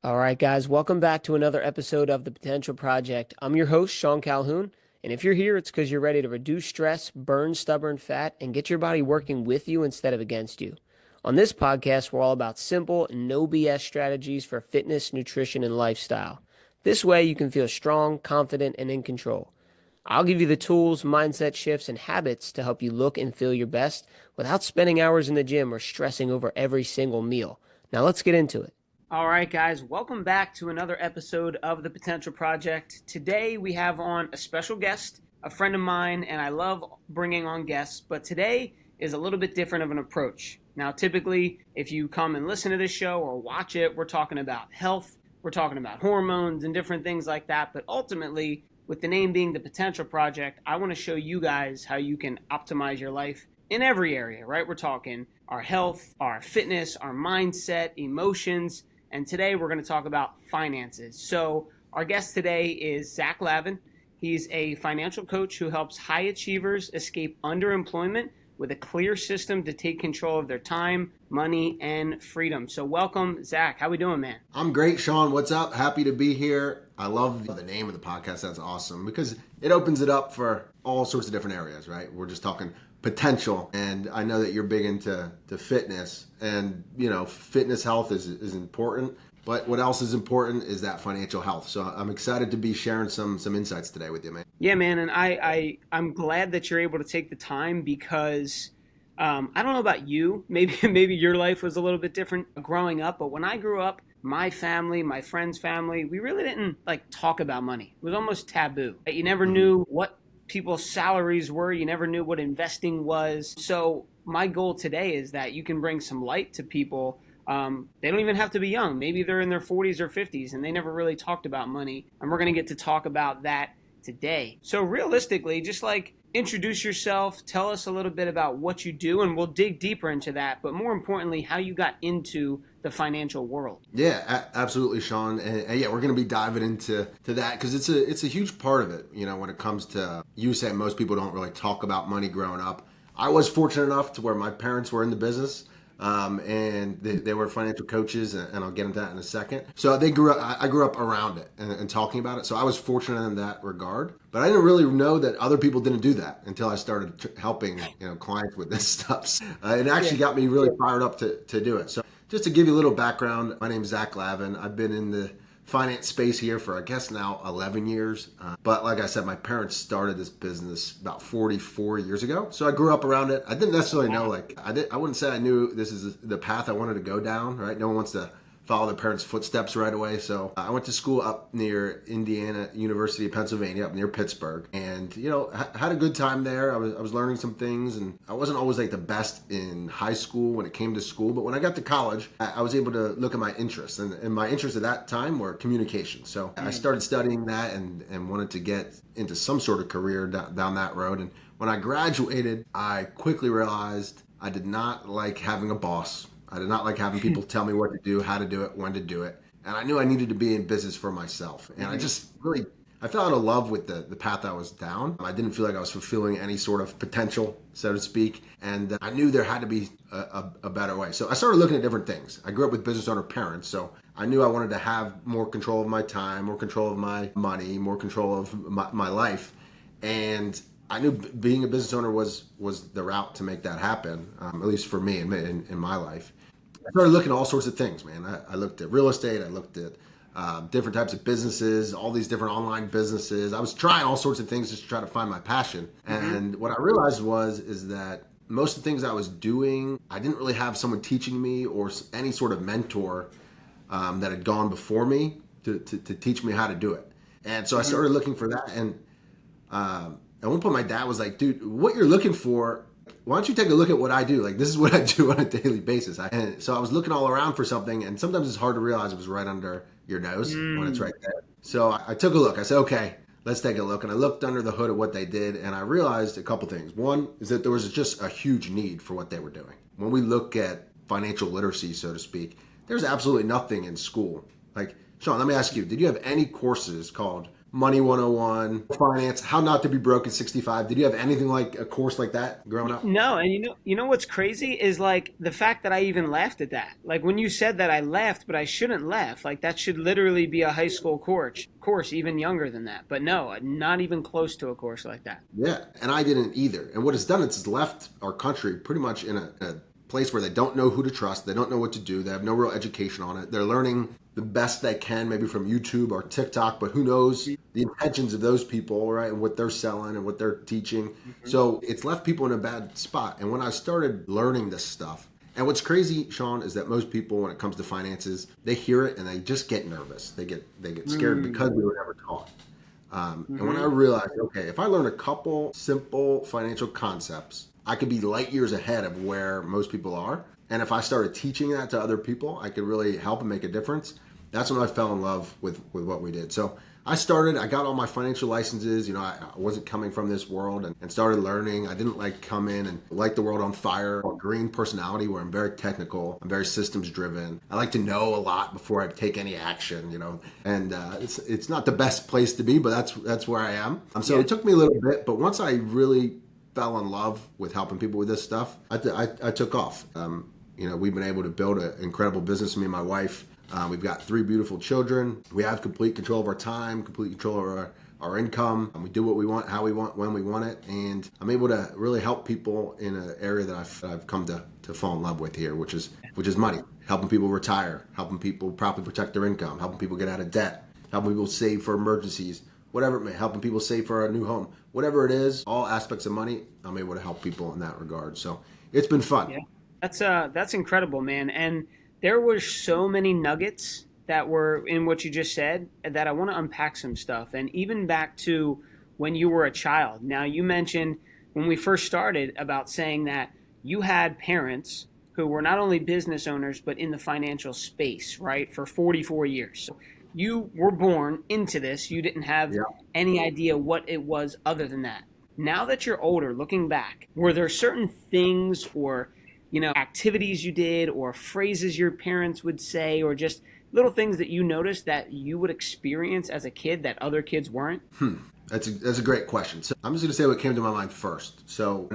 All right, guys, welcome back to another episode of The Potential Project. I'm your host, Sean Calhoun, and if you're here, it's because you're ready to reduce stress, burn stubborn fat, and get your body working with you instead of against you. On this podcast, we're all about simple, no BS strategies for fitness, nutrition, and lifestyle. This way, you can feel strong, confident, and in control. I'll give you the tools, mindset shifts, and habits to help you look and feel your best without spending hours in the gym or stressing over every single meal. Now, let's get into it. All right, guys, welcome back to another episode of The Potential Project. Today we have on a special guest, a friend of mine, and I love bringing on guests, but today is a little bit different of an approach. Now, typically, if you come and listen to this show or watch it, we're talking about health, we're talking about hormones and different things like that, but ultimately, with the name being The Potential Project, I want to show you guys how you can optimize your life in every area, right? We're talking our health, our fitness, our mindset, emotions, and today we're going to talk about finances. So our guest today is Zack Lavin. He's a financial coach who helps high achievers escape underemployment with a clear system to take control of their time, money, and freedom. So welcome, Zack. How we doing, man? I'm great, Sean. What's up? Happy to be here. I love the name of the podcast. That's awesome because it opens it up for all sorts of different areas, right? We're just talking potential, and I know that you're big into fitness, and fitness health is important. But what else is important is that financial health. So I'm excited to be sharing some insights today with you, man. Yeah, man, and I'm glad that you're able to take the time because I don't know about you. Maybe your life was a little bit different growing up, but when I grew up, my family, my friend's family, we really didn't like talk about money. It was almost taboo. You never knew what people's salaries were. You never knew what investing was. So my goal today is that you can bring some light to people. They don't even have to be young. Maybe they're in their 40s or 50s and they never really talked about money. And we're going to get to talk about that today. So realistically, just like introduce yourself, tell us a little bit about what you do, and we'll dig deeper into that. But more importantly, how you got into the financial world. Yeah, absolutely, Sean. And yeah, we're going to be diving into that because it's a huge part of it. When it comes to, you say most people don't really talk about money growing up. I was fortunate enough to where my parents were in the business. And they were financial coaches, and I'll get into that in a second. So they grew up. I grew up around it and talking about it. So I was fortunate in that regard. But I didn't really know that other people didn't do that until I started helping clients with this stuff. It actually got me really fired up to do it. So just to give you a little background, my name is Zack Lavin. I've been in the finance space here for, I guess, now 11 years. But like I said, my parents started this business about 44 years ago. So I grew up around it. I didn't necessarily know, I wouldn't say I knew this is the path I wanted to go down, right? No one wants to follow their parents' footsteps right away. So I went to school up near Indiana University of Pennsylvania, up near Pittsburgh, and had a good time there. I was learning some things, and I wasn't always like the best in high school when it came to school. But when I got to college, I was able to look at my interests, and my interests at that time were communication. So I started studying that and wanted to get into some sort of career down that road. And when I graduated, I quickly realized I did not like having a boss. I did not like having people tell me what to do, how to do it, when to do it. And I knew I needed to be in business for myself. And I fell out of love with the path I was down. I didn't feel like I was fulfilling any sort of potential, so to speak. And I knew there had to be a better way. So I started looking at different things. I grew up with business owner parents, so I knew I wanted to have more control of my time, more control of my money, more control of my life. And I knew being a business owner was the route to make that happen, at least for me in my life. I started looking at all sorts of things, man. I looked at real estate. I looked at different types of businesses, all these different online businesses. I was trying all sorts of things just to try to find my passion. And what I realized is that most of the things I was doing, I didn't really have someone teaching me or any sort of mentor that had gone before me to teach me how to do it. And so I started looking for that. And at one point, my dad was like, dude, what you're looking for, why don't you take a look at what I do? Like, this is what I do on a daily basis. And so I was looking all around for something, and sometimes it's hard to realize it was right under your nose when it's right there. So I took a look. I said, okay, let's take a look. And I looked under the hood at what they did, and I realized a couple things. One is that there was just a huge need for what they were doing. When we look at financial literacy, so to speak, there's absolutely nothing in school. Like, Sean, let me ask you, did you have any courses called Money 101, finance, how not to be broke at 65. Did you have anything like a course like that growing up? No, and you know what's crazy is like the fact that I even laughed at that. Like when you said that I laughed, but I shouldn't laugh. Like that should literally be a high school course even younger than that. But no, not even close to a course like that. Yeah, and I didn't either. And what it's done, it's left our country pretty much in a place where they don't know who to trust. They don't know what to do. They have no real education on it. They're learning the best they can, maybe from YouTube or TikTok, but who knows the intentions of those people, right? And what they're selling and what they're teaching. Mhm. So it's left people in a bad spot. And when I started learning this stuff, and what's crazy, Sean, is that most people, when it comes to finances, they hear it and they just get nervous. They get scared because we were never taught. And when I Mm-hmm. realized, okay, if I learn a couple simple financial concepts, I could be light years ahead of where most people are. And if I started teaching that to other people, I could really help and make a difference. That's when I fell in love with what we did. So I got all my financial licenses. I wasn't coming from this world and started learning. I didn't like come in and light the world on fire. A green personality where I'm very technical. I'm very systems driven. I like to know a lot before I take any action. And it's not the best place to be, but that's where I am. So Yeah. it took me a little bit, but once I really fell in love with helping people with this stuff, I took off. We've been able to build an incredible business, me and my wife. We've got 3 beautiful children. We have complete control of our time, complete control of our income. We do what we want, how we want, when we want it. And I'm able to really help people in an area that I've come to fall in love with here, which is money. Helping people retire, helping people properly protect their income, helping people get out of debt, helping people save for emergencies, whatever it may, helping people save for a new home. Whatever it is, all aspects of money, I'm able to help people in that regard. So it's been fun. Yeah. That's incredible, man. And there were so many nuggets that were in what you just said that I want to unpack some stuff. And even back to when you were a child. Now you mentioned when we first started about saying that you had parents who were not only business owners but in the financial space, right, for 44 years. So you were born into this. You didn't have Yeah. any idea what it was other than that. Now that you're older, looking back, were there certain things or activities you did or phrases your parents would say or just little things that you noticed that you would experience as a kid that other kids weren't? That's a great question. So I'm just going to say what came to my mind first. So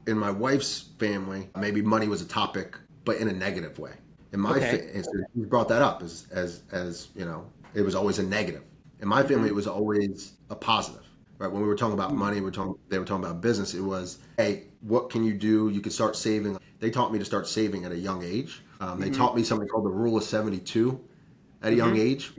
in my wife's family, maybe money was a topic, but in a negative way. In my Okay. you brought that up as it was always a negative. In my family, Hmm. it was always a positive. Right? When we were talking about money, they were talking about business. It was, hey, what can you do? You can start saving. They taught me to start saving at a young age. They Hmm. taught me something called the rule of 72 at a young Hmm. age,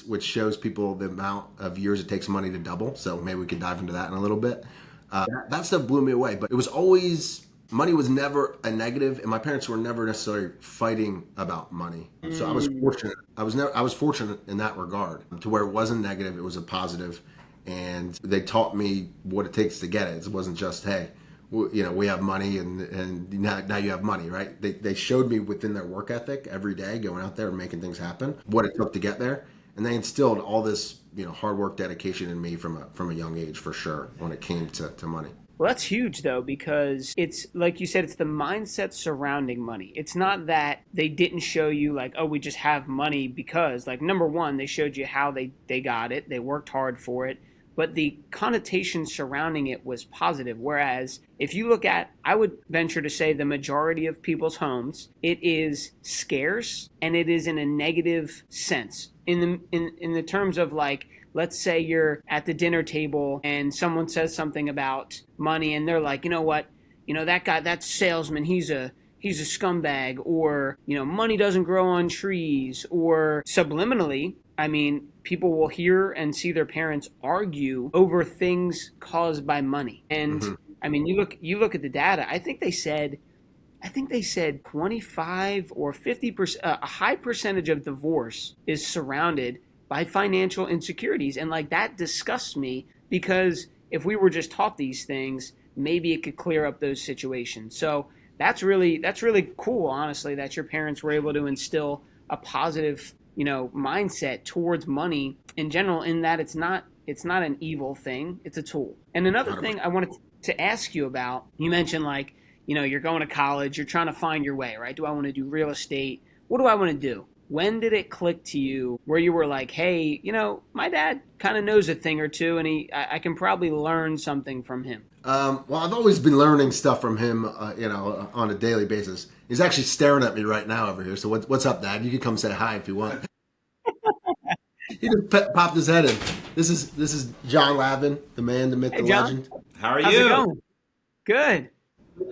which shows people the amount of years it takes money to double. So maybe we could dive into that in a little bit. That stuff blew me away. But it was always money was never a negative, and my parents were never necessarily fighting about money. So I was Mm. fortunate. I was fortunate in that regard to where it wasn't negative; it was a positive, and they taught me what it takes to get it. It wasn't just hey. We have money and now you have money, right? They showed me within their work ethic every day, going out there and making things happen, what it took to get there, and they instilled all this hard work, dedication in me from a young age for sure when it came to money. Well, that's huge though, because it's like you said, it's the mindset surrounding money. It's not that they didn't show you like, oh, we just have money because, like, number one, they showed you how they got it, they worked hard for it, but the connotation surrounding it was positive. Whereas if you look at, I would venture to say the majority of people's homes, it is scarce and it is in a negative sense. In the terms of like, let's say you're at the dinner table and someone says something about money and they're like, you know what, that guy, that salesman, he's a scumbag, or money doesn't grow on trees, or subliminally, I mean, people will hear and see their parents argue over things caused by money. And Hmm. I mean, you look at the data. I think they said 25 or 50%, a high percentage of divorce is surrounded by financial insecurities. And like that disgusts me because if we were just taught these things, maybe it could clear up those situations. So that's really cool, honestly, that your parents were able to instill a positive, mindset towards money in general, in that it's not an evil thing, it's a tool. And another thing 100%. I wanted to ask you about, you mentioned like, you're going to college, you're trying to find your way, right? Do I want to do real estate? What do I want to do? when did it click to you where you were like, hey, my dad kind of knows a thing or two, and I can probably learn something from him? Well, I've always been learning stuff from him, on a daily basis. He's actually staring at me right now over here. So what's up, Dad? You can come say hi if you want. He just popped his head in. This is John Lavin, the man, the myth, Hey, the John. legend. How are How's it you? going? Good.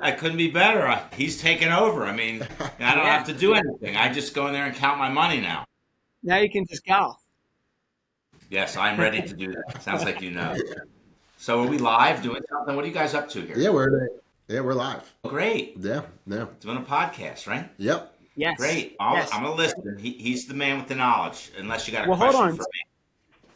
I couldn't be better. He's taken over. I mean, I don't have to do anything. I just go in there and count my money now. Now you can just golf. Yes, I'm ready to do that. Sounds like you know. So are we live doing something? What are you guys up to here? We're live. Great. Yeah. Doing a podcast, right? Yep. Yes. Great. Yes. I'm going to listen. He's the man with the knowledge, unless you got a Well, hold question on. for me.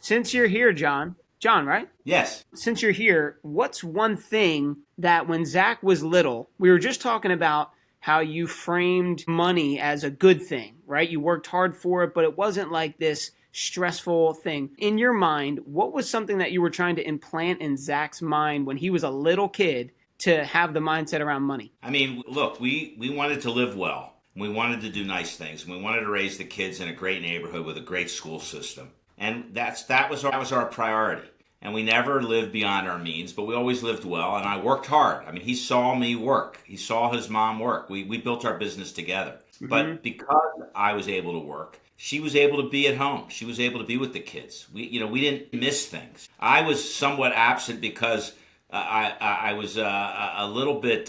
Since you're here, John, right? Yes. Since you're here, what's one thing that when Zach was little, we were just talking about how you framed money as a good thing, right? You worked hard for it, but it wasn't like this stressful thing. In your mind, what was something that you were trying to implant in Zach's mind when he was a little kid to have the mindset around money? I mean, look, we wanted to live well. We wanted to do nice things. And we wanted to raise the kids in a great neighborhood with a great school system. And that was our priority. And we never lived beyond our means, but we always lived well. And I worked hard. I mean, he saw me work. He saw his mom work. We built our business together. Mm-hmm. But because I was able to work, she was able to be at home. She was able to be with the kids. We didn't miss things. I was somewhat absent because I was a little bit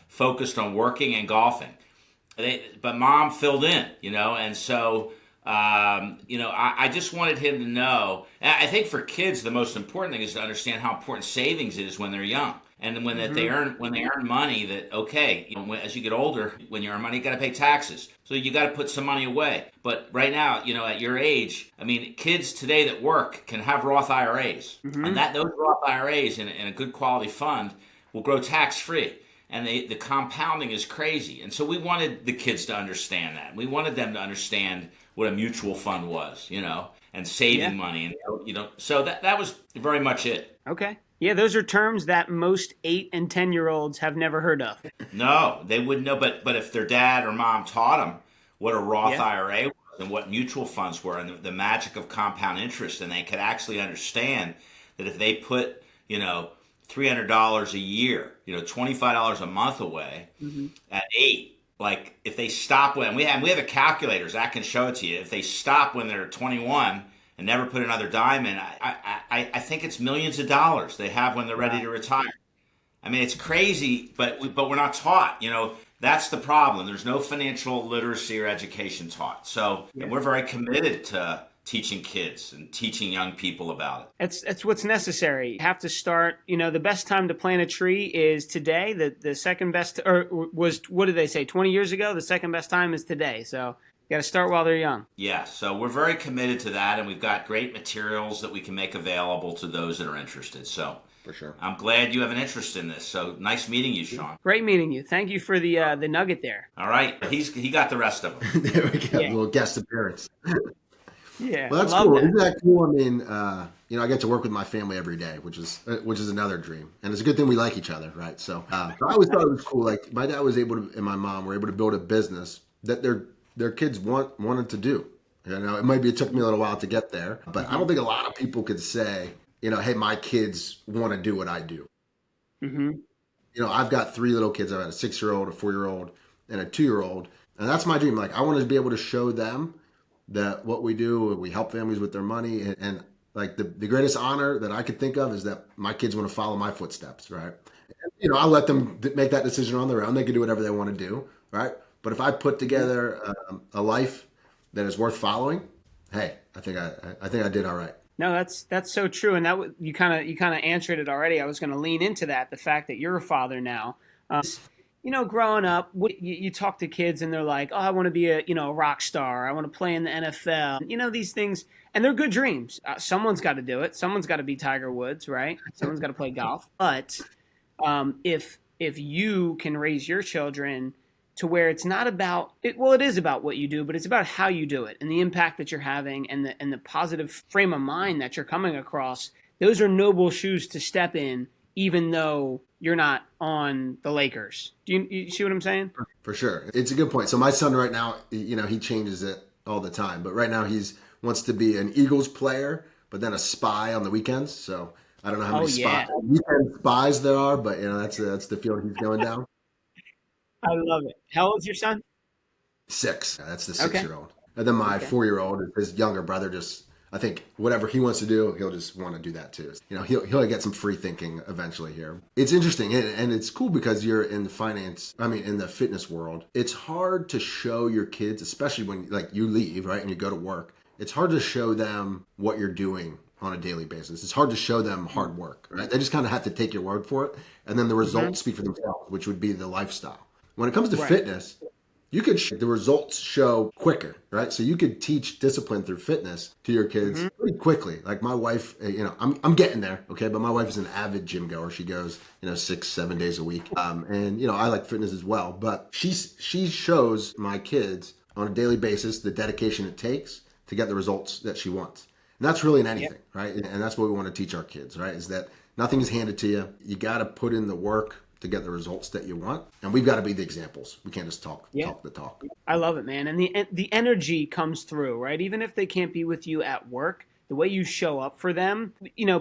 focused on working and golfing. But Mom filled in, and so, I just wanted him to know. And I think for kids, the most important thing is to understand how important savings is when they're young. And when they earn money, that okay, as you get older, when you earn money, you got to pay taxes, so you got to put some money away. But right now, at your age, I mean, kids today that work can have Roth IRAs, and those Roth IRAs in a good quality fund will grow tax free, and the compounding is crazy. And so we wanted the kids to understand that. We wanted them to understand what a mutual fund was, and saving money, and so that was very much it. Okay. Yeah, those are terms that most 8 and 10-year-olds have never heard of. No, they wouldn't know. But if their dad or mom taught them what a Roth IRA was and what mutual funds were and the magic of compound interest, and they could actually understand that if they put, $300 a year, $25 a month away at 8, like if they stop when we have a calculator, Zach can show it to you. If they stop when they're 21 and never put another dime in, I think it's millions of dollars they have when they're ready to retire. I mean, it's crazy, but we're not taught. That's the problem. There's no financial literacy or education taught. So we're very committed to teaching kids and teaching young people about it. It's what's necessary. You have to start, the best time to plant a tree is today. The second best, or was, what did they say, 20 years ago? The second best time is today. So you got to start while they're young. Yeah, so we're very committed to that, and we've got great materials that we can make available to those that are interested. So for sure, I'm glad you have an interest in this. So nice meeting you, Sean. Great meeting you. Thank you for the nugget there. All right, he got the rest of them. There we go. Yeah. A little guest appearance. Yeah, well, that's cool. Isn't that cool? I mean, I get to work with my family every day, which is another dream, and it's a good thing we like each other, right? So I always thought it was cool. Like my dad was able to, and my mom were able to build a business that their kids wanted to do. It took me a little while to get there, but I don't think a lot of people could say, hey, my kids want to do what I do. I've got 3 little kids. I've got a 6-year-old, a 4-year-old, and a 2-year-old, and that's my dream. Like I want to be able to show them that what we do, we help families with their money, and like the greatest honor that I could think of is that my kids want to follow my footsteps, right? And, I'll let them make that decision on their own. They can do whatever they want to do, right? But if I put together a life that is worth following, hey, I think I did all right. No, that's so true, and that you kind of answered it already. I was going to lean into that, the fact that you're a father now. Growing up, you talk to kids and they're like, "Oh, I want to be a rock star. I want to play in the NFL." These things, and they're good dreams. Someone's got to do it. Someone's got to be Tiger Woods, right? Someone's got to play golf. But if you can raise your children to where it's not about it, well, it is about what you do, but it's about how you do it and the impact that you're having and the positive frame of mind that you're coming across. Those are noble shoes to step in, even though you're not on the Lakers. Do you see what I'm saying? For sure. It's a good point. So my son right now, he changes it all the time. But right now he's wants to be an Eagles player, but then a spy on the weekends. So I don't know how Oh many yeah, weekend spies there are, but that's the field he's going down. I love it. How old's your son? Six. That's the six Okay. year old. And then my Okay. 4 year old, his younger brother, just I think whatever he wants to do, he'll just want to do that too. He'll get some free thinking eventually here. It's interesting and it's cool because you're in the finance. I mean, in the fitness world, it's hard to show your kids, especially when like you leave right and you go to work. It's hard to show them what you're doing on a daily basis. It's hard to show them hard work, right? They just kind of have to take your word for it, and then the Hmm. results speak for themselves, which would be the lifestyle. When it comes to Right. fitness, you could the results show quicker, right? So you could teach discipline through fitness to your kids Hmm. pretty quickly. Like my wife, I'm getting there, okay, but my wife is an avid gym goer. She goes 6 7 days a week, and I like fitness as well. But she shows my kids on a daily basis the dedication it takes to get the results that she wants. And that's really in Yep. anything, right? And that's what we want to teach our kids, right? Is that nothing is handed to you. You got to put in the work to get the results that you want, and we've got to be the examples. We can't just Yeah. talk the talk. I love it, man. And the energy comes through, right? Even if they can't be with you at work, the way you show up for them,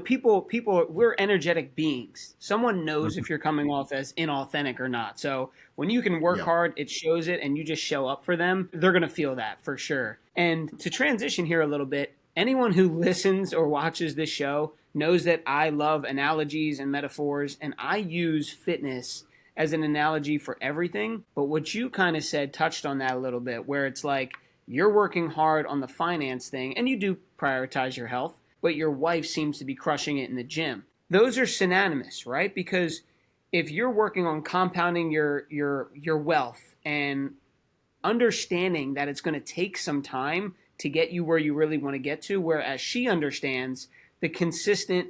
people we're energetic beings. Someone knows if you're coming off as inauthentic or not. So when you can work Yeah. hard, it shows it and you just show up for them, they're going to feel that for sure. And to transition here a little bit, anyone who listens or watches this show knows that I love analogies and metaphors and I use fitness as an analogy for everything. But what you kind of said touched on that a little bit, where it's like you're working hard on the finance thing and you do prioritize your health, but your wife seems to be crushing it in the gym. Those are synonymous, right? Because if you're working on compounding your wealth and understanding that it's going to take some time to get you where you really want to get to, whereas she understands the consistent,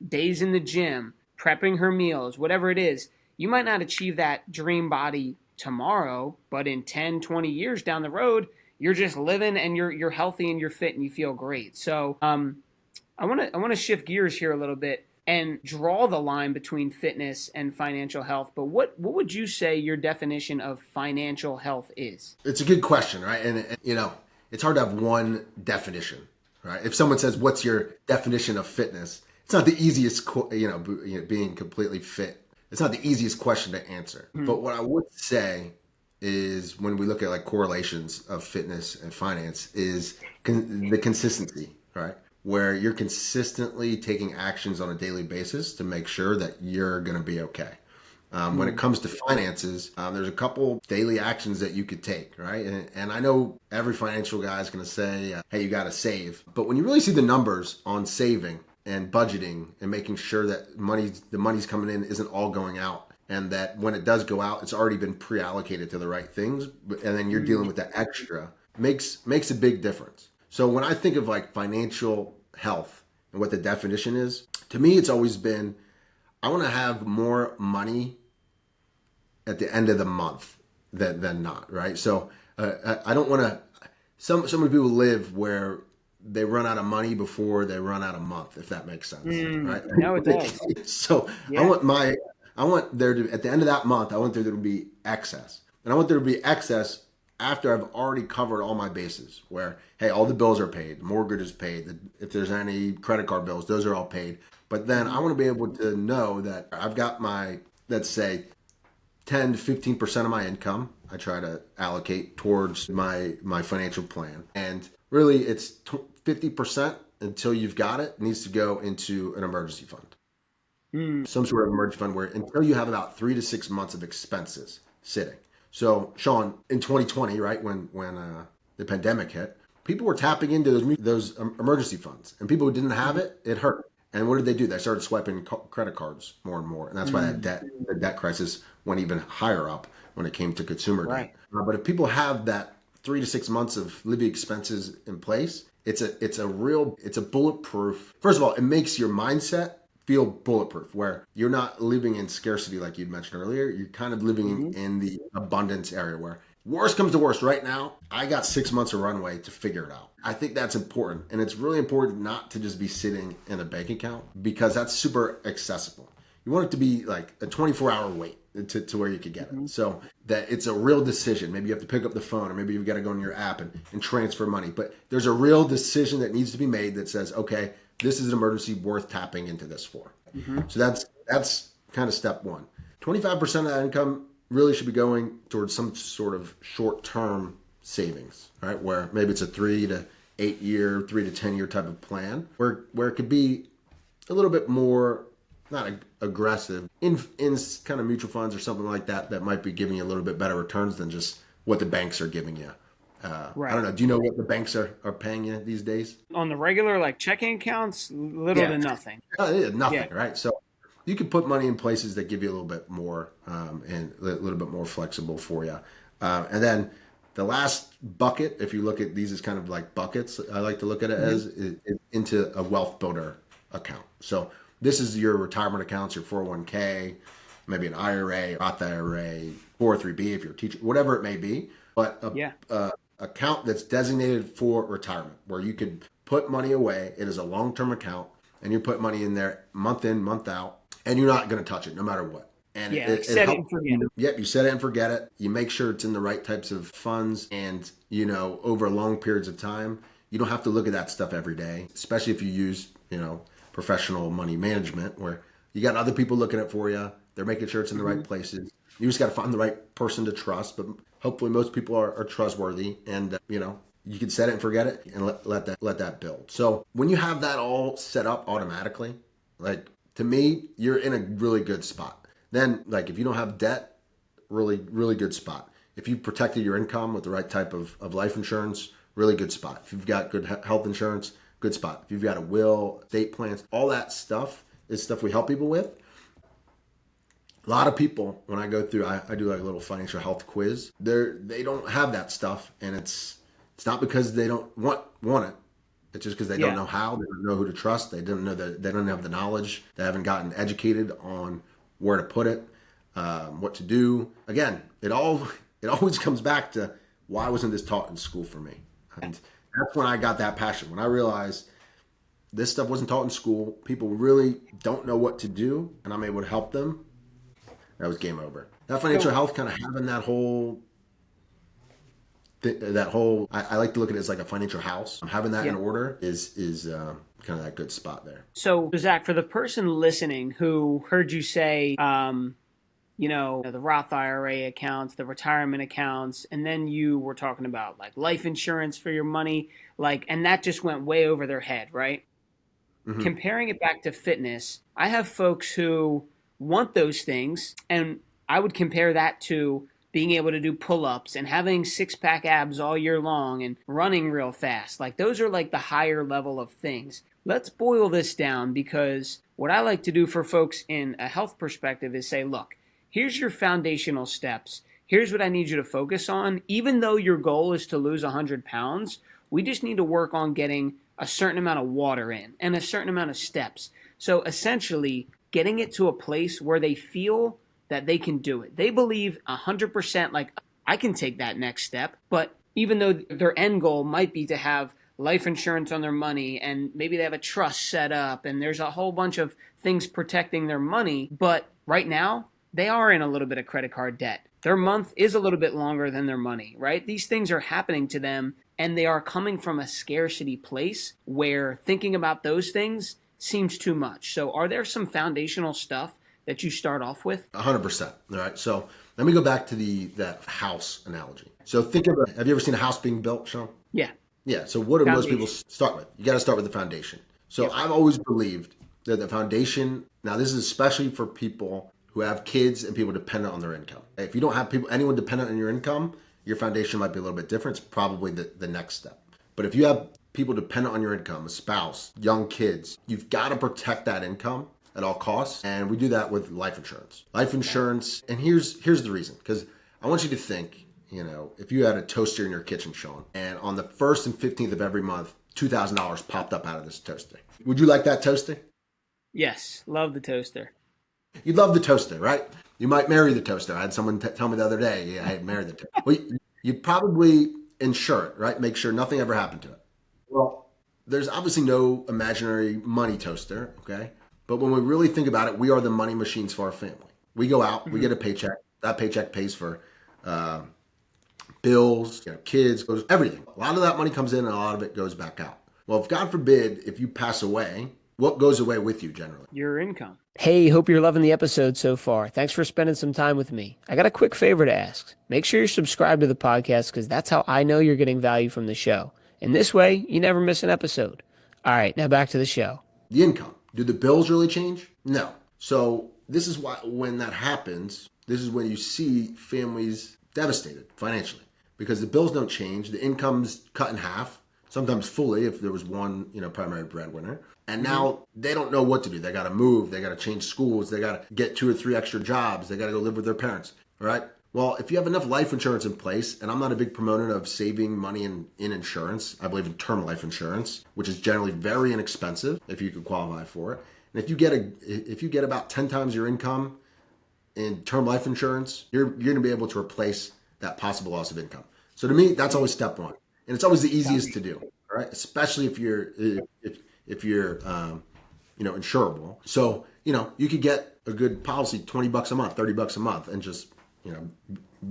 days in the gym, prepping her meals, whatever it is, you might not achieve that dream body tomorrow, but in 10, 20 years down the road, you're just living and you're healthy and you're fit and you feel great. So I want to shift gears here a little bit and draw the line between fitness and financial health. But what would you say your definition of financial health is? It's a good question, right? And it's hard to have one definition, right? If someone says, "What's your definition of fitness?" It's not the easiest, being completely fit. It's not the easiest question to answer. Hmm. But what I would say is when we look at like correlations of fitness and finance is the consistency, right? Where you're consistently taking actions on a daily basis to make sure that you're going to be okay. When it Hmm. comes to finances, there's a couple daily actions that you could take, right? And I know every financial guy is going to say, hey, you got to save. But when you really see the numbers on saving and budgeting and making sure that the money's coming in isn't all going out, and that when it does go out, it's already been pre-allocated to the right things, and then you're dealing Hmm. with that extra, makes a big difference. So when I think of like financial health and what the definition is, to me, it's always been I want to have more money at the end of the month than not, right? So I don't want to. So many people live where they run out of money before they run out of month, if that makes sense, right? No, it does. So Yeah. I want there to at the end of that month, I want there to be excess, and I want there to be excess after I've already covered all my bases. Where hey, all the bills are paid, the mortgage is paid, if there's any credit card bills, those are all paid. But then I Hmm. want to be able to know that I've got my let's say 10 to 15% of my income I try to allocate towards my financial plan. And really it's 50% until you've got it needs to go into an emergency fund. Mm. Some sort of emergency fund where until you have about 3 to 6 months of expenses sitting. So Sean, in 2020, right when the pandemic hit, people were tapping into those emergency funds, and people who didn't have it, it hurt. And what did they do? They started swiping credit cards more and more, and that's why Mm. the debt crisis went even higher up when it came to consumer debt. Right. But if people have that 3 to 6 months of living expenses in place, it's a bulletproof. First of all, it makes your mindset feel bulletproof, where you're not living in scarcity like you'd mentioned earlier. You're kind of living Hmm. in the abundance area where worst comes to worst right now, I got 6 months of runway to figure it out. I think that's important. And it's really important not to just be sitting in a bank account because that's super accessible. You want it to be like a 24-hour wait. to where you could get it. So that it's a real decision. Maybe you have to pick up the phone, or maybe you've got to go in your app and transfer money. But there's a real decision that needs to be made that says, okay, this is an emergency worth tapping into this for. So that's kind of step one. 25% of that income really should be going towards some sort of short-term savings, right? Where maybe it's a 3 to 8 year, 3 to 10 year type of plan, where it could be a little bit more, not aggressive, in kind of mutual funds or something like that, that might be giving you a little bit better returns than just what the banks are giving you. Right. I don't know. Do you know what the banks are paying you these days? On the regular, like checking accounts, little to nothing. Yeah, nothing, Yeah. right? So you can put money in places that give you a little bit more and a little bit more flexible for you. And then the last bucket, if you look at these as kind of like buckets, I like to look at it as is into a wealth builder account. So this is your retirement accounts, your 401k, maybe an IRA, Roth IRA, 403b if you're a teacher, whatever it may be. But a account that's designated for retirement, where you could put money away. It is a long-term account, and you put money in there month in, month out, and you're not going to touch it no matter what. And set it and forget it. Yep, you set it and forget it. You make sure it's in the right types of funds, and over long periods of time, you don't have to look at that stuff every day, especially if you use professional money management, where you got other people looking at it for you. They're making sure it's in the right places. You just got to find the right person to trust, but hopefully most people are trustworthy, and you can set it and forget it and let that build. So when you have that all set up automatically, like, to me, you're in a really good spot. Then, like, if you don't have debt, really, really good spot. If you've protected your income with the right type of life insurance, really good spot. If you've got good health insurance, good spot. If you've got a will, estate plans, all that stuff is stuff we help people with. A lot of people, when I go through, I do like a little financial health quiz. They don't have that stuff, and it's not because they don't want it. It's just because they don't know how. They don't know who to trust. They don't know that they don't have the knowledge. They haven't gotten educated on where to put it, what to do. Again, it always comes back to, why wasn't this taught in school for me? And that's when I got that passion. When I realized this stuff wasn't taught in school, people really don't know what to do, and I'm able to help them. That was game over. That financial health, kind of having that whole, I like to look at it as like a financial house. Having that in order is kind of that good spot there. So, Zach, for the person listening who heard you say, the Roth IRA accounts, the retirement accounts, and then you were talking about like life insurance for your money, and that just went way over their head, right? Mm-hmm. Comparing it back to fitness, I have folks who want those things, and I would compare that to being able to do pull-ups and having six-pack abs all year long and running real fast. Like, those are like the higher level of things. Let's boil this down, because what I like to do for folks in a health perspective is say, look, here's your foundational steps. Here's what I need you to focus on. Even though your goal is to lose 100 pounds, we just need to work on getting a certain amount of water in and a certain amount of steps. So essentially, getting it to a place where they feel that they can do it. They believe 100% like, I can take that next step. But even though their end goal might be to have life insurance on their money, and maybe they have a trust set up, and there's a whole bunch of things protecting their money, but right now they are in a little bit of credit card debt. Their month is a little bit longer than their money, right? These things are happening to them, and they are coming from a scarcity place where thinking about those things seems too much. So are there some foundational stuff that you start off with? 100%. All right. So let me go back to that house analogy. So think of have you ever seen a house being built, Sean? Yeah. Yeah. So what do most people start with? You got to start with the foundation. So I've always believed that the foundation, now this is especially for people who have kids and people dependent on their income. If you don't have anyone dependent on your income, your foundation might be a little bit different. It's probably the next step. But if you have people dependent on your income, a spouse, young kids, you've got to protect that income at all costs. And we do that with life insurance. Life insurance, and here's the reason, because I want you to think, if you had a toaster in your kitchen, Sean, and on the 1st and 15th of every month, $2,000 popped up out of this toaster. Would you like that toaster? Yes, love the toaster. You'd love the toaster, right? You might marry the toaster. I had someone tell me the other day, I had married the toaster. Well, you'd probably insure it, right? Make sure nothing ever happened to it. Well, there's obviously no imaginary money toaster, okay? But when we really think about it, we are the money machines for our family. We go out, we Mhm. get a paycheck. That paycheck pays for uh, bills, kids, goes everything. A lot of that money comes in, and a lot of it goes back out. Well, if God forbid, if you pass away, what goes away with you generally? Your income. Hey, hope you're loving the episode so far. Thanks for spending some time with me. I got a quick favor to ask. Make sure you're subscribed to the podcast because that's how I know you're getting value from the show. And this way, you never miss an episode. All right, now back to the show. The income. Do the bills really change? No. So this is why when that happens, this is when you see families devastated financially because the bills don't change. The income's cut in half, sometimes fully if there was one, primary breadwinner. And Hmm. now they don't know what to do. They got to move. They got to change schools. They got to get 2 or 3 extra jobs. They got to go live with their parents. All right. Well, if you have enough life insurance in place, and I'm not a big proponent of saving money in insurance, I believe in term life insurance, which is generally very inexpensive if you could qualify for it. And if you get about 10 times your income in term life insurance, you're going to be able to replace that possible loss of income. So to me, that's always step one, and it's always the easiest to do, right? Especially if you're insurable. So you could get a good policy, $20 a month, $30 a month, and just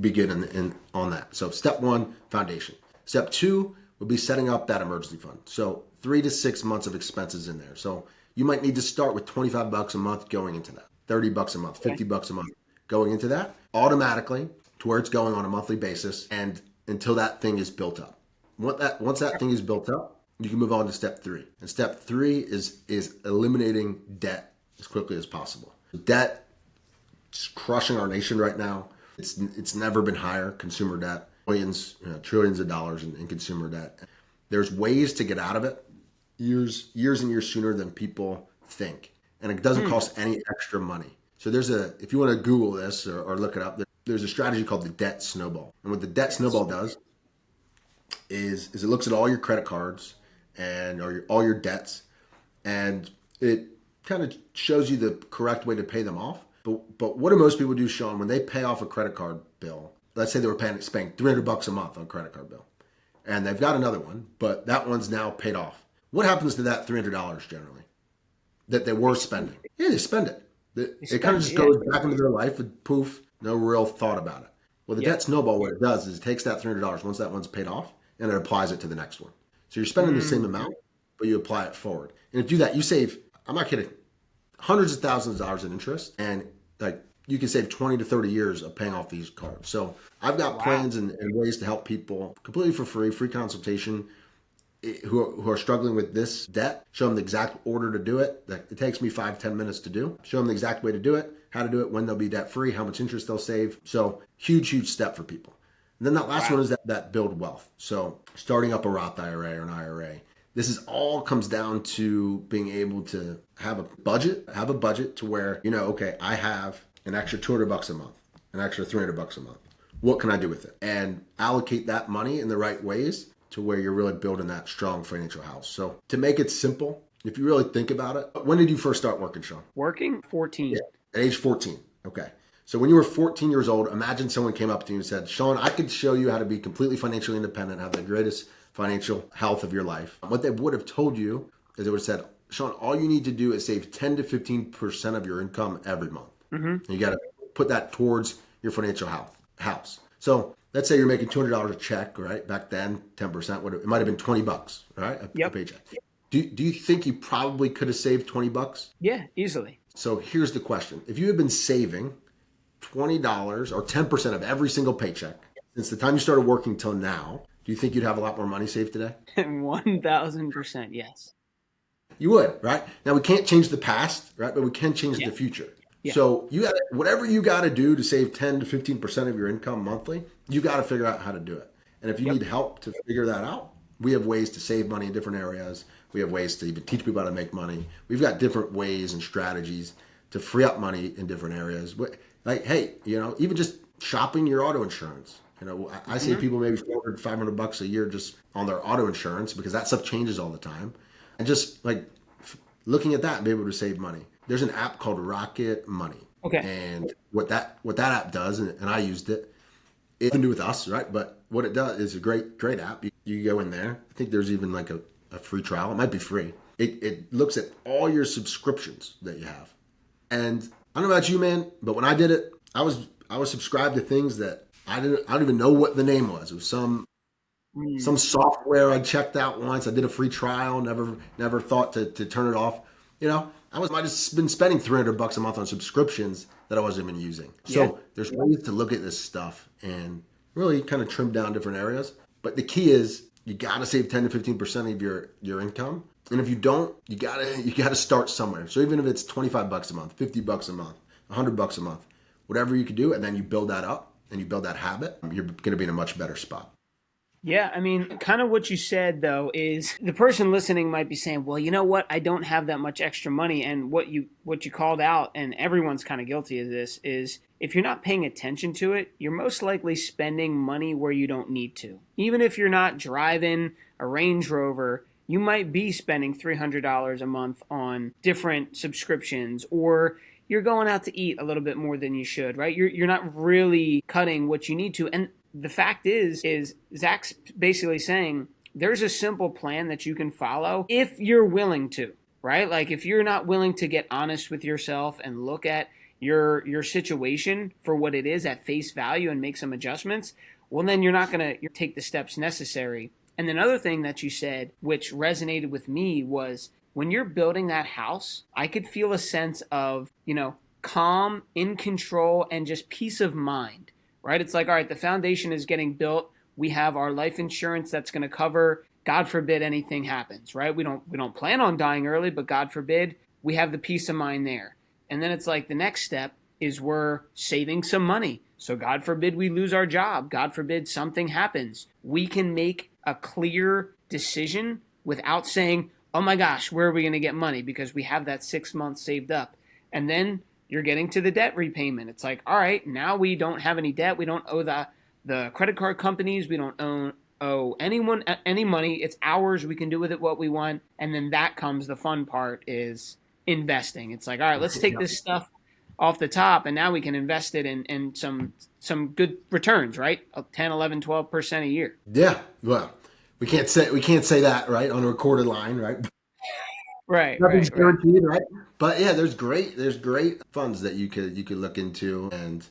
begin on that. So step one, foundation. Step two would be setting up that emergency fund. So 3 to 6 months of expenses in there. So you might need to start with $25 a month going into that, $30 a month, $50 a month going into that automatically to where it's going on a monthly basis and until that thing is built up. Once that thing is built up, you can move on to step three. And step three is eliminating debt as quickly as possible. Debt is crushing our nation right now. It's never been higher, consumer debt, billions, trillions of dollars in consumer debt. There's ways to get out of it years and years sooner than people think. And it doesn't cost any extra money. So if you want to Google this or look it up, there's a strategy called the debt snowball. And what the debt snowball does is it looks at all your credit cards and all your debts, and it kind of shows you the correct way to pay them off. But what do most people do, Sean, when they pay off a credit card bill? Let's say they were spending $300 a month on a credit card bill, and they've got another one, but that one's now paid off. What happens to that $300 generally that they were spending? Yeah, they spend it. It kind of just goes back into their life and poof, no real thought about it. Well, the debt snowball, what it does is it takes that $300 once that one's paid off and it applies it to the next one. So you're spending the same amount, but you apply it forward. And if you do that, you save, I'm not kidding, hundreds of thousands of dollars in interest, and like you can save 20 to 30 years of paying off these cards. So I've got plans and ways to help people completely for free consultation who are struggling with this debt. Show them the exact order to do it. It takes me 5-10 minutes to do. Show them the exact way to do it, how to do it, when they'll be debt free, how much interest they'll save. So huge step for people. And then that last one is that build wealth. So starting up a Roth IRA or an IRA. This is all comes down to being able to have a budget to where, okay, I have an extra $200 a month, an extra $300 a month. What can I do with it? And allocate that money in the right ways to where you're really building that strong financial house. So to make it simple, if you really think about it, when did you first start working, Sean? Working? 14. Yeah, at age 14. Okay. So when you were 14 years old, imagine someone came up to you and said, Sean, I could show you how to be completely financially independent, have the greatest financial health of your life. What they would have told you is they would have said, Sean, all you need to do is save 10 to 15% of your income every month. And you got to put that towards your financial house. So let's say you're making $200 a check, right? Back then, 10%, it might have been $20, right? A paycheck. Do you think you probably could have saved $20? Yeah, easily. So here's the question. If you had been saving $20 or 10% of every single paycheck since the time you started working till now, do you think you'd have a lot more money saved today? 1000%, yes. You would, right? Now we can't change the past, right? But we can change the future. Yeah. So whatever you got to do to save 10 to 15% of your income monthly, you got to figure out how to do it. And if you need help to figure that out, we have ways to save money in different areas. We have ways to even teach people how to make money. We've got different ways and strategies to free up money in different areas. Like, hey, even just shopping your auto insurance. I see people maybe $400, $500 a year just on their auto insurance because that stuff changes all the time. And just like looking at that and be able to save money. There's an app called Rocket Money. Okay. And what that app does, and I used it, it can do with us, right? But what it does is a great app. You go in there. I think there's even like a free trial. It might be free. It looks at all your subscriptions that you have. And I don't know about you, man, but when I did it, I was subscribed to things that I don't even know what the name was. It was some software I checked out once. I did a free trial, never thought to turn it off. I might have been spending $300 a month on subscriptions that I wasn't even using. So there's ways to look at this stuff and really kind of trim down different areas. But the key is you got to save 10 to 15% of your income. And if you don't, you gotta start somewhere. So even if it's $25 a month, $50 a month, $100 a month, whatever you could do, and then you build that up and you build that habit, you're going to be in a much better spot. Yeah, I mean, kind of what you said, though, is the person listening might be saying, well, you know what? I don't have that much extra money. And what you called out, and everyone's kind of guilty of this, is if you're not paying attention to it, you're most likely spending money where you don't need to. Even if you're not driving a Range Rover, you might be spending $300 a month on different subscriptions, or you're going out to eat a little bit more than you should, right? You're not really cutting what you need to. And the fact is Zach's basically saying there's a simple plan that you can follow if you're willing to, right? Like if you're not willing to get honest with yourself and look at your situation for what it is at face value and make some adjustments, well, then you're not going to take the steps necessary. And another thing that you said, which resonated with me, was when you're building that house, I could feel a sense of, calm, in control, and just peace of mind, right? It's like, all right, the foundation is getting built. We have our life insurance that's going to cover, God forbid anything happens, right? We don't plan on dying early, but God forbid, we have the peace of mind there. And then it's like the next step is we're saving some money. So God forbid we lose our job. God forbid something happens. We can make a clear decision without saying, oh my gosh, where are we going to get money? Because we have that 6 months saved up. And then you're getting to the debt repayment. It's like, all right, now we don't have any debt. We don't owe the credit card companies. We don't owe anyone any money. It's ours. We can do with it what we want. And then that comes the fun part, is investing. It's like, all right, let's take this stuff off the top, and now we can invest it in some good returns, right? 10, 11, 12% a year. Yeah. Well, we can't say that, right, on a recorded line, right? Right. Nothing's guaranteed, right? But yeah, there's great funds that you could look into, and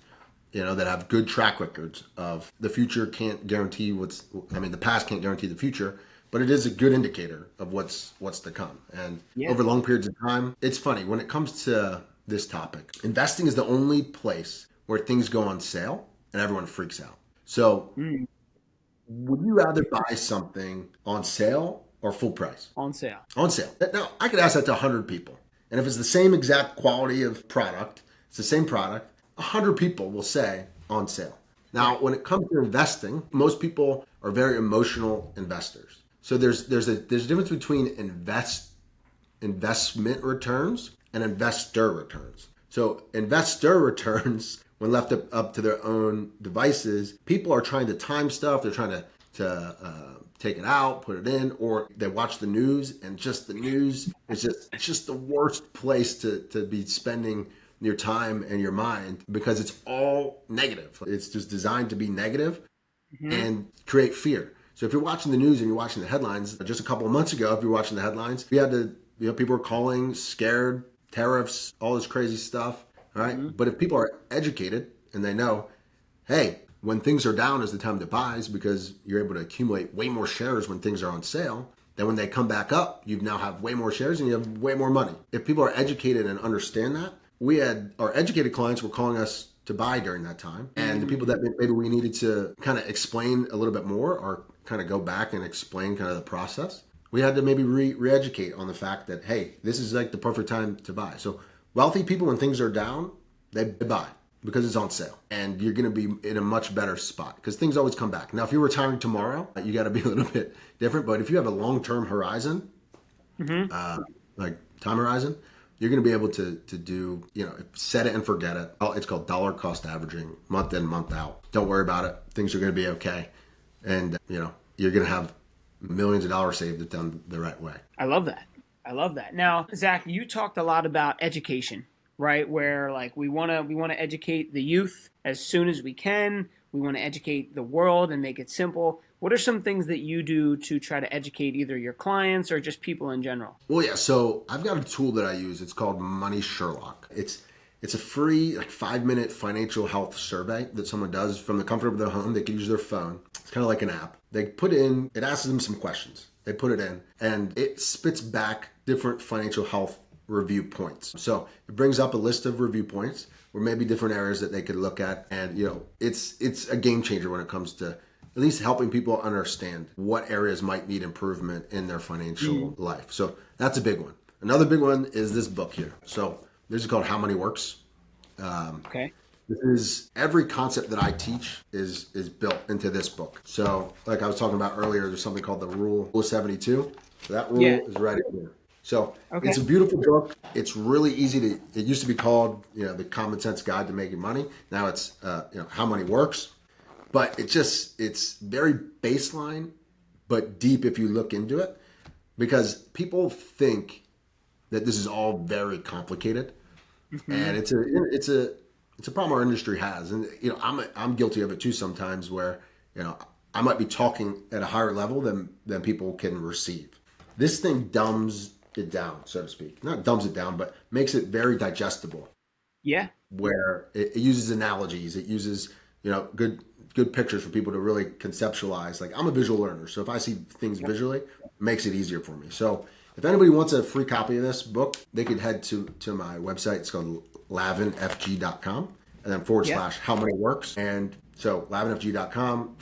that have good track records of the future. Can't guarantee the past can't guarantee the future, but it is a good indicator of what's to come. And over long periods of time, it's funny when it comes to this topic. Investing is the only place where things go on sale and everyone freaks out. So would you rather buy something on sale or full price? On sale. On sale. Now, I could ask that to 100 people. And if it's the same exact quality of product, it's the same product, 100 people will say on sale. Now, when it comes to investing, most people are very emotional investors. So there's a difference between investment returns and investor returns. So investor returns, when left up to their own devices, people are trying to time stuff. They're trying to take it out, put it in, or they watch the news, and just the news is just the worst place to be spending your time and your mind, because it's all negative. It's just designed to be negative and create fear. So if you're watching the news and you're watching the headlines, just a couple of months ago, if you're watching the headlines, people were calling, scared, tariffs, all this crazy stuff. All right. But if people are educated and they know, hey, when things are down is the time to buy, because you're able to accumulate way more shares when things are on sale. Then when they come back up, you now have way more shares and you have way more money. If people are educated and understand that, our educated clients were calling us to buy during that time. And the people that maybe we needed to kind of explain a little bit more, or kind of go back and explain kind of the process, we had to maybe re-educate on the fact that, hey, this is like the perfect time to buy. So wealthy people, when things are down, they buy because it's on sale, and you're going to be in a much better spot because things always come back. Now, if you're retiring tomorrow, you got to be a little bit different. But if you have a long-term horizon, like time horizon, you're going to be able to do, set it and forget it. It's called dollar cost averaging, month in, month out. Don't worry about it. Things are going to be okay. And, you're going to have millions of dollars saved if done the right way. I love that. Now, Zach, you talked a lot about education, right? Where like we want to educate the youth as soon as we can. We want to educate the world and make it simple. What are some things that you do to try to educate either your clients or just people in general? Well, yeah. So I've got a tool that I use. It's called Money Sherlock. It's It's a free, like 5-minute financial health survey that someone does from the comfort of their home. They can use their phone. It's kind of like an app. They put in, it asks them some questions. They put it in and it spits back different financial health review points. So it brings up a list of review points or maybe different areas that they could look at. And, it's a game changer when it comes to at least helping people understand what areas might need improvement in their financial life. So that's a big one. Another big one is this book here. So this is called How Money Works. Okay. This is every concept that I teach is built into this book. So like I was talking about earlier, there's something called the Rule of 72. So that rule is right here. So it's a beautiful book. It's really easy to, it used to be called, the Common Sense Guide to Making Money. Now it's, How Money Works. But it's very baseline, but deep if you look into it, because people think that this is all very complicated, and it's a problem our industry has, and I'm guilty of it too sometimes, where I might be talking at a higher level than people can receive. This thing dumbs it down, so to speak. Not dumbs it down, but makes it very digestible. Yeah. Where it uses analogies, it uses good pictures for people to really conceptualize. Like, I'm a visual learner, so if I see things visually, it makes it easier for me. So if anybody wants a free copy of this book, they could head to my website. It's called lavinfg.com and then / how money works. And so lavinfg.com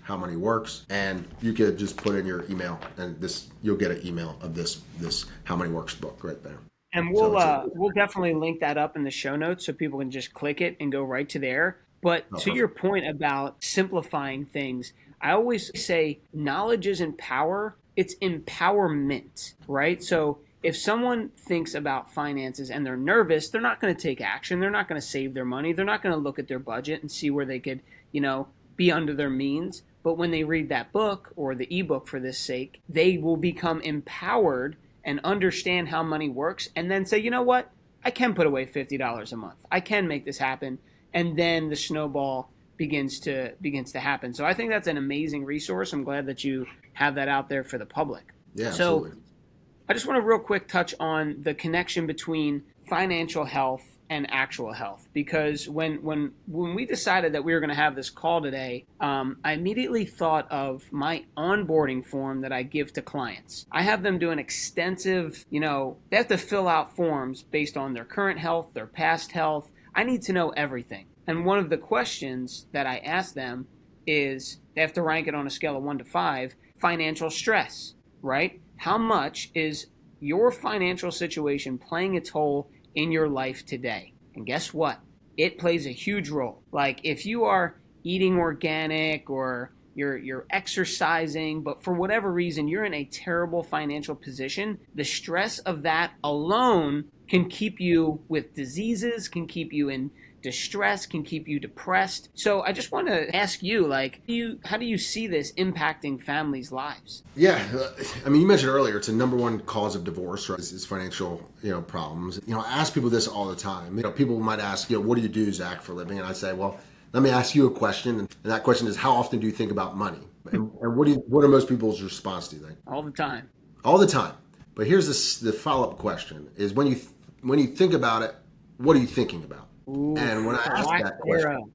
/ how money works. And you could just put in your email and you'll get an email of this How Money Works book right there. And we'll definitely link that up in the show notes so people can just click it and go right to there. But to your point about simplifying things, I always say knowledge isn't power, it's empowerment, right? So if someone thinks about finances and they're nervous, they're not going to take action. They're not going to save their money. They're not going to look at their budget and see where they could, be under their means. But when they read that book or the ebook for this sake, they will become empowered and understand how money works and then say, you know what? I can put away $50 a month. I can make this happen. And then the snowball begins to happen. So I think that's an amazing resource. I'm glad that you have that out there for the public. Yeah, so absolutely. I just want to real quick touch on the connection between financial health and actual health, because when we decided that we were going to have this call today, I immediately thought of my onboarding form that I give to clients. I have them do an extensive, they have to fill out forms based on their current health, their past health. I need to know everything. And one of the questions that I ask them is, they have to rank it on a scale of 1 to 5, financial stress, right? How much is your financial situation playing a toll in your life today? And guess what? It plays a huge role. Like, if you are eating organic or you're exercising, but for whatever reason you're in a terrible financial position, the stress of that alone can keep you with diseases, can keep you in distress, can keep you depressed. So I just want to ask you, how do you see this impacting families' lives? Yeah, I mean, you mentioned earlier, it's a number one cause of divorce, right? Is financial, problems. I ask people this all the time. People might ask, what do you do, Zach, for a living? And I say, well, let me ask you a question. And that question is, how often do you think about money? And what are most people's response, do you think? All the time. All the time. But here's the follow-up question is, when you think about it, what are you thinking about? Ooh, and when I ask that question,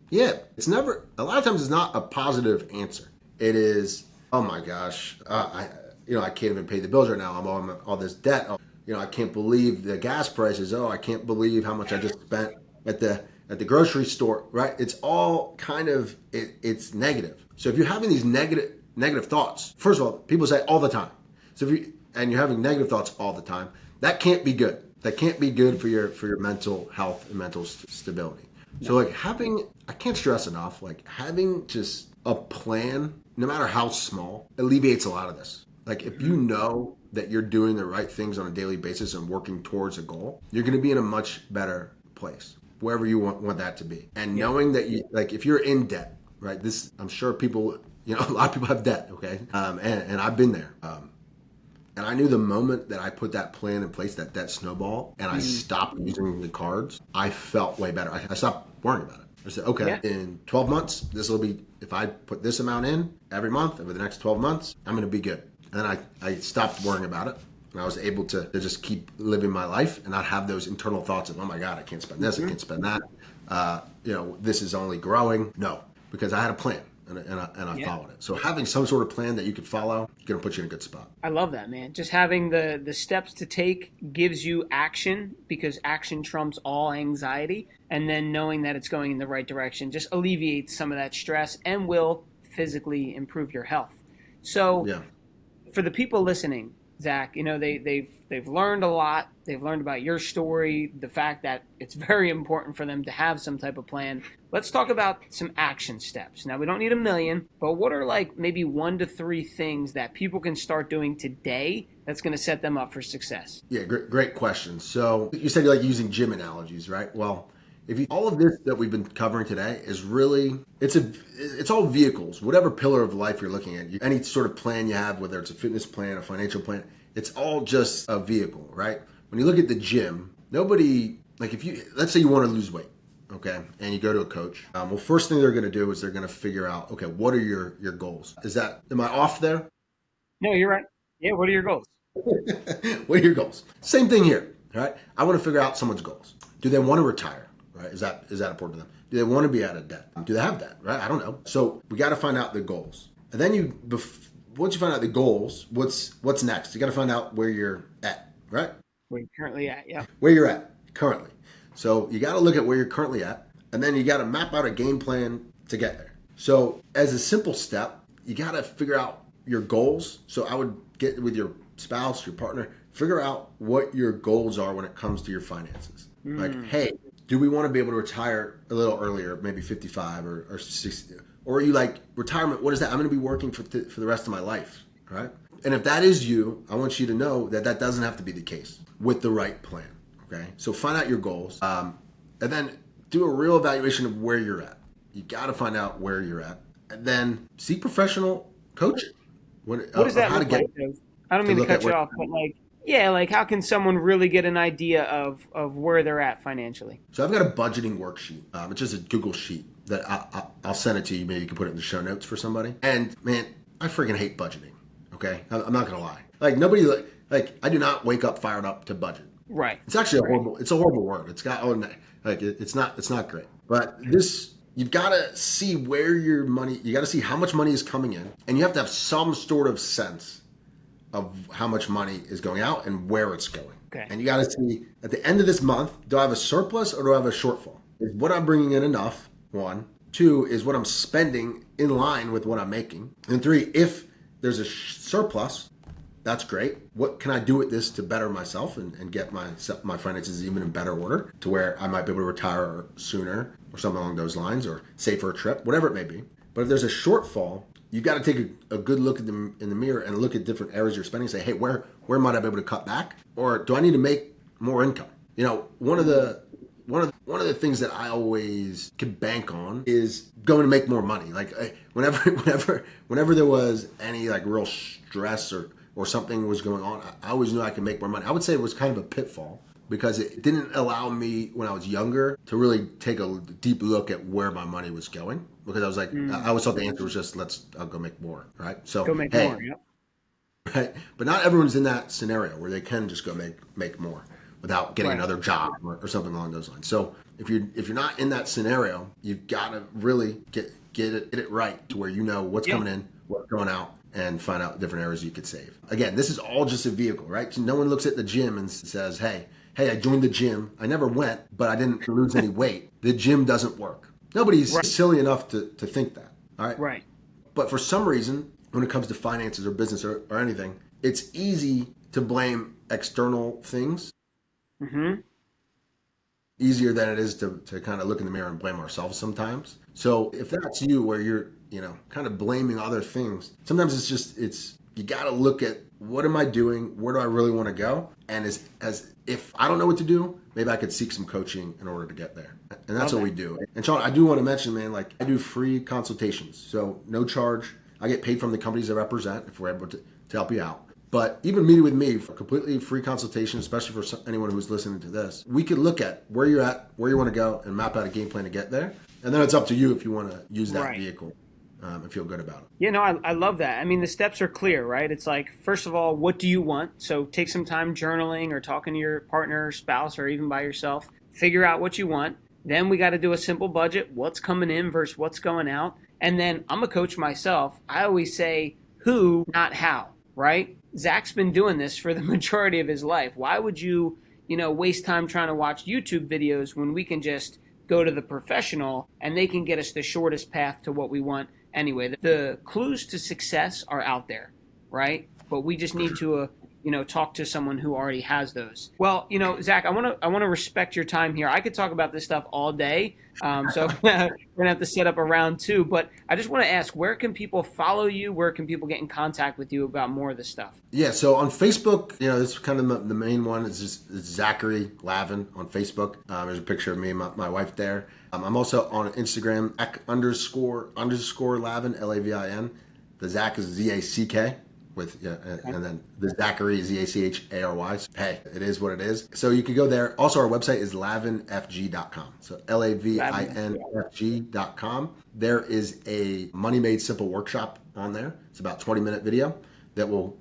it's never, a lot of times it's not a positive answer. It is, oh my gosh, I can't even pay the bills right now. I'm on all this debt. I can't believe the gas prices. I can't believe how much I just spent at the grocery store, right? It's all kind of, it's negative. So if you're having these negative thoughts, first of all, people say all the time. So you're having negative thoughts all the time, that can't be good. That can't be good for your mental health and mental stability. So I can't stress enough, having just a plan, no matter how small, alleviates a lot of this. If you know that you're doing the right things on a daily basis and working towards a goal, you're going to be in a much better place, wherever you want that to be. And knowing that if you're in debt, right? I'm sure people, a lot of people have debt, okay? And I've been there. And I knew the moment that I put that plan in place, that snowball, and I stopped using the cards, I felt way better. I stopped worrying about it. I said, okay, in 12 months, this will be, if I put this amount in every month over the next 12 months, I'm going to be good. And then I stopped worrying about it. And I was able to just keep living my life and not have those internal thoughts of, oh my God, I can't spend this, I can't spend that. This is only growing. No, because I had a plan. And I followed it. So having some sort of plan that you could follow is going to put you in a good spot. I love that, man. Just having the steps to take gives you action, because action trumps all anxiety. And then knowing that it's going in the right direction just alleviates some of that stress and will physically improve your health. So Yeah. for the people listening, Zach, they've learned a lot. They've learned about your story, the fact that it's very important for them to have some type of plan. Let's talk about some action steps. Now, we don't need a million, but what are like maybe 1 to 3 things that people can start doing today that's going to set them up for success? Yeah, great question. So you said you like using gym analogies, right? Well, all of this that we've been covering today is really, it's all vehicles. Whatever pillar of life you're looking at, any sort of plan you have, whether it's a fitness plan, a financial plan, it's all just a vehicle, right? When you look at the gym, nobody, like let's say you want to lose weight, okay, and you go to a coach. Well, first thing they're going to do is they're going to figure out, okay, what are your goals? Am I off there? No, you're right. Yeah, what are your goals? What are your goals? Same thing here, all right? I want to figure out someone's goals. Do they want to retire? Right? Is that important to them? Do they want to be out of debt? Do they have that? Right? I don't know. So we got to find out the goals. And then once you find out the goals, what's next? You got to find out where you're at, right? Where you're currently at, yeah. Where you're at currently. So you got to look at where you're currently at, and then you got to map out a game plan to get there. So as a simple step, you got to figure out your goals. So I would get with your spouse, your partner, figure out what your goals are when it comes to your finances. Like, hey, do we want to be able to retire a little earlier, maybe 55 or 60? Or are you like, retirement, what is that? I'm going to be working for the rest of my life, right? And if that is you, I want you to know that doesn't have to be the case with the right plan, okay? So find out your goals, and then do a real evaluation of where you're at. You got to find out where you're at, and then seek professional coaching. What does that look like? I don't mean to cut you off, but like how can someone really get an idea of where they're at financially? So I've got a budgeting worksheet. It's just a Google sheet that I'll send it to you. Maybe you can put it in the show notes for somebody. And man, I freaking hate budgeting. Okay, I'm not gonna lie. Like nobody I do not wake up fired up to budget. Right. It's actually a horrible word. It's got it's not great. But you've got to see where your money. You got to see how much money is coming in, and you have to have some sort of sense of how much money is going out and where it's going. Okay. And you got to see at the end of this month, do I have a surplus or do I have a shortfall? Is what I'm bringing in enough? 1. 2, is what I'm spending in line with what I'm making? And 3, if there's a surplus, that's great. What can I do with this to better myself and get my finances even in better order to where I might be able to retire sooner or something along those lines, or save for a trip, whatever it may be. But if there's a shortfall, you've got to take a good look at them in the mirror and look at different areas you're spending and say, hey, where might I be able to cut back? Or do I need to make more income? One of the things that I always can bank on is going to make more money. Like whenever there was any like real stress or something was going on, I always knew I could make more money. I would say it was kind of a pitfall because it didn't allow me when I was younger to really take a deep look at where my money was going, because I was like, I always thought the answer was just I'll go make more, right? So go make more, yep. Right? But not everyone's in that scenario where they can just go make more without getting another job or something along those lines. So if you're not in that scenario, you've got to really get it right to where you know what's coming in, what's going out, and find out different areas you could save. Again, this is all just a vehicle, right? So no one looks at the gym and says, hey, I joined the gym. I never went, but I didn't lose any weight. The gym doesn't work. Nobody's silly enough to think that, all right? Right. But for some reason, when it comes to finances or business or anything, it's easy to blame external things. Mm-hmm. Easier than it is to kind of look in the mirror and blame ourselves sometimes. So if that's you, where you're, kind of blaming other things, sometimes it's you got to look at, what am I doing? Where do I really want to go? And as if I don't know what to do, maybe I could seek some coaching in order to get there. And that's what we do. And Sean, I do want to mention, man, I do free consultations. So no charge. I get paid from the companies I represent if we're able to help you out. But even meeting with me for a completely free consultation, especially for anyone who's listening to this, we could look at where you're at, where you want to go, and map out a game plan to get there. And then it's up to you if you want to use that vehicle. and feel good about it. Yeah, no, I love that. I mean, the steps are clear, right? It's like, first of all, what do you want? So take some time journaling or talking to your partner, spouse, or even by yourself. Figure out what you want. Then we got to do a simple budget. What's coming in versus what's going out. And then I'm a coach myself. I always say who, not how, right? Zach's been doing this for the majority of his life. Why would you, waste time trying to watch YouTube videos when we can just go to the professional and they can get us the shortest path to what we want anyway? The clues to success are out there, right? But we just need to talk to someone who already has those. Well, Zach, I want to respect your time here. I could talk about this stuff all day, so we're gonna have to set up a round two. But I just want to ask, where can people follow you? Where can people get in contact with you about more of this stuff? Yeah, so on Facebook, this is kind of the main one. It's Zachary Lavin on Facebook. There's a picture of me and my wife there. I'm also on Instagram, @__ Lavin, Lavin. The Zach is Zack and then the Zachary is Zachary. Hey, it is what it is. So you can go there. Also, our website is lavinfg.com. So lavinfg.com. There is a Money Made Simple workshop on there. It's about 20-minute video that will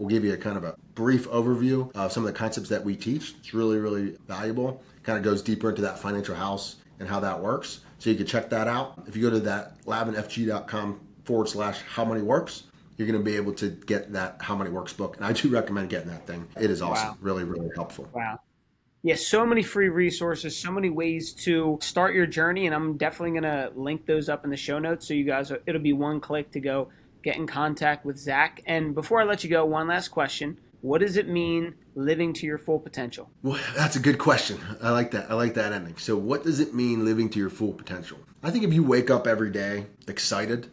give you a kind of a brief overview of some of the concepts that we teach. It's really, really valuable. Kind of goes deeper into that financial house and how that works. So you can check that out. If you go to that lavinfg.com /how money works, you're going to be able to get that How Money Works book. And I do recommend getting that thing. It is awesome. Wow. Really, really helpful. Wow. Yeah, so many free resources, so many ways to start your journey. And I'm definitely going to link those up in the show notes. So you guys, it'll be one click to go get in contact with Zach. And before I let you go, one last question. What does it mean living to your full potential? Well, that's a good question. I like that. I like that ending. So what does it mean living to your full potential? I think if you wake up every day excited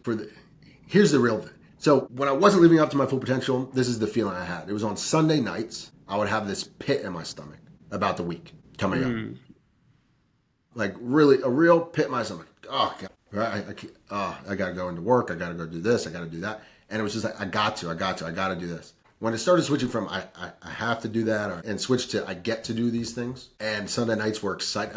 here's the real thing. So when I wasn't living up to my full potential, this is the feeling I had. It was on Sunday nights, I would have this pit in my stomach about the week coming up. Like really, a real pit in my stomach. Oh, God. I got to go into work. I got to go do this. I got to do that. And it was just like, I got to do this. When it started switching from I have to do that and switch to I get to do these things, and Sunday nights were exciting.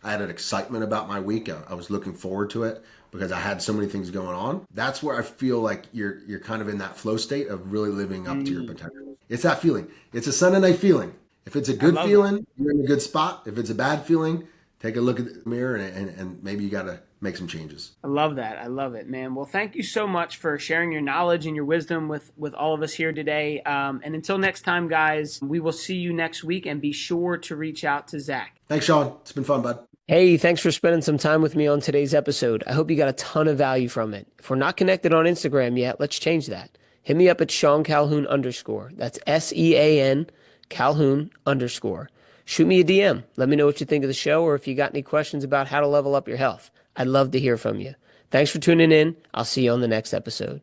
I had an excitement about my week. I was looking forward to it because I had so many things going on. That's where I feel like you're kind of in that flow state of really living up to your potential. It's that feeling. It's a Sunday night feeling. If it's a good feeling, you're in a good spot. If it's a bad feeling, take a look at the mirror and maybe you got to make some changes. I love that. I love it, man. Well, thank you so much for sharing your knowledge and your wisdom with all of us here today. And until next time, guys, we will see you next week, and be sure to reach out to Zach. Thanks, Sean. It's been fun, bud. Hey, thanks for spending some time with me on today's episode. I hope you got a ton of value from it. If we're not connected on Instagram yet, let's change that. Hit me up at Sean Calhoun _. That's SEAN Calhoun _. Shoot me a DM. Let me know what you think of the show, or if you got any questions about how to level up your health. I'd love to hear from you. Thanks for tuning in. I'll see you on the next episode.